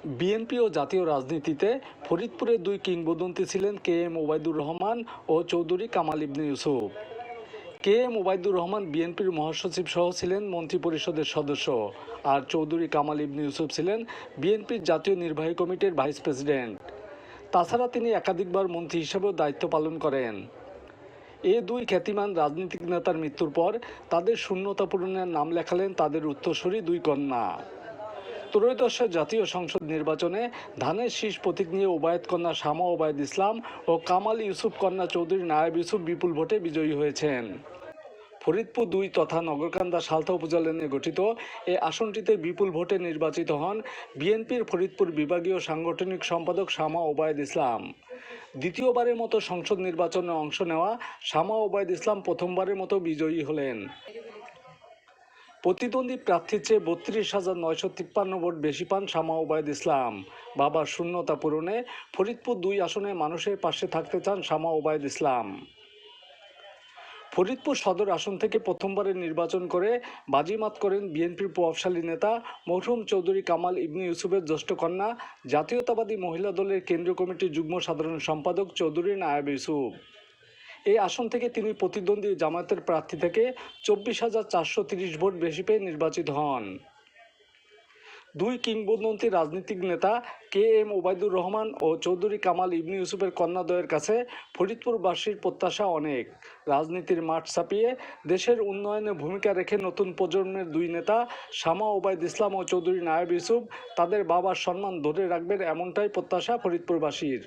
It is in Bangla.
বিএনপি ও জাতীয় রাজনীতিতে ফরিদপুরের দুই কিংবদন্তি ছিলেন কে এম ওবায়দুর রহমান ও চৌধুরী কামাল ইবনে ইউসুফ। কে এম ওবায়দুর রহমান বিএনপির মহাসচিব সহ ছিলেন মন্ত্রিপরিষদের সদস্য, আর চৌধুরী কামাল ইবনে ইউসুফ ছিলেন বিএনপির জাতীয় নির্বাহী কমিটির ভাইস প্রেসিডেন্ট। তাছাড়া তিনি একাধিকবার মন্ত্রী হিসেবেও দায়িত্ব পালন করেন। এ দুই খ্যাতিমান রাজনৈতিক নেতার মৃত্যুর পর তাদের শূন্যতা পূরণের নাম লেখালেন তাদের উত্তরসূরি দুই কন্যা। ত্রয়োদশ জাতীয় সংসদ নির্বাচনে ধানের শীষ প্রতীক নিয়ে ওবায়দ কন্যা শামা ওবায়দ ইসলাম ও কামাল ইউসুফ কন্যা চৌধুরী নায়েব ইউসুফ বিপুল ভোটে বিজয়ী হয়েছেন। ফরিদপুর ২ তথা নগরকান্দা সালথা উপজেলা নিয়ে গঠিত এ আসনটিতে বিপুল ভোটে নির্বাচিত হন বিএনপির ফরিদপুর বিভাগীয় সাংগঠনিক সম্পাদক শামা ওবায়দ ইসলাম। দ্বিতীয়বারের মতো সংসদ নির্বাচনে অংশ নেওয়া শামা ওবায়দ ইসলাম প্রথমবারের মতো বিজয়ী হলেন। প্রতিদ্বন্দ্বী প্রার্থীর চেয়ে ৩২,৯৫৩ ভোট বেশি পান শামা ওবায়দ ইসলাম। বাবার শূন্যতা পূরণে ফরিদপুর ২ আসনে মানুষের পাশে থাকতে চান শামা ওবায়দ ইসলাম। ফরিদপুর সদর আসন থেকে প্রথমবারের নির্বাচন করে বাজিমাত করেন বিএনপির প্রভাবশালী নেতা মরহুম চৌধুরী কামাল ইবনে ইউসুফের জ্যেষ্ঠ কন্যা জাতীয়তাবাদী মহিলা দলের কেন্দ্রীয় কমিটির যুগ্ম সাধারণ সম্পাদক চৌধুরী নায়েব ইউসুফ। এই আসন থেকে তিনি প্রতিদ্বন্দ্বী জামায়াতের প্রার্থী থেকে ২৪,৪৩০ ভোট বেশি পেয়ে নির্বাচিত হন। দুই কিংবদন্তি রাজনৈতিক নেতা কে এম ওবায়দুর রহমান ও চৌধুরী কামাল ইবনে ইউসুফের কন্যাদ্বয়ের কাছে ফরিদপুরবাসীর প্রত্যাশা অনেক। রাজনীতির মাঠ ছাপিয়ে দেশের উন্নয়নে ভূমিকা রেখে নতুন প্রজন্মের দুই নেতা শামা ওবায়দ ইসলাম ও চৌধুরী নায়েব ইউসুফ তাদের বাবার সম্মান ধরে রাখবেন, এমনটাই প্রত্যাশা ফরিদপুরবাসীর।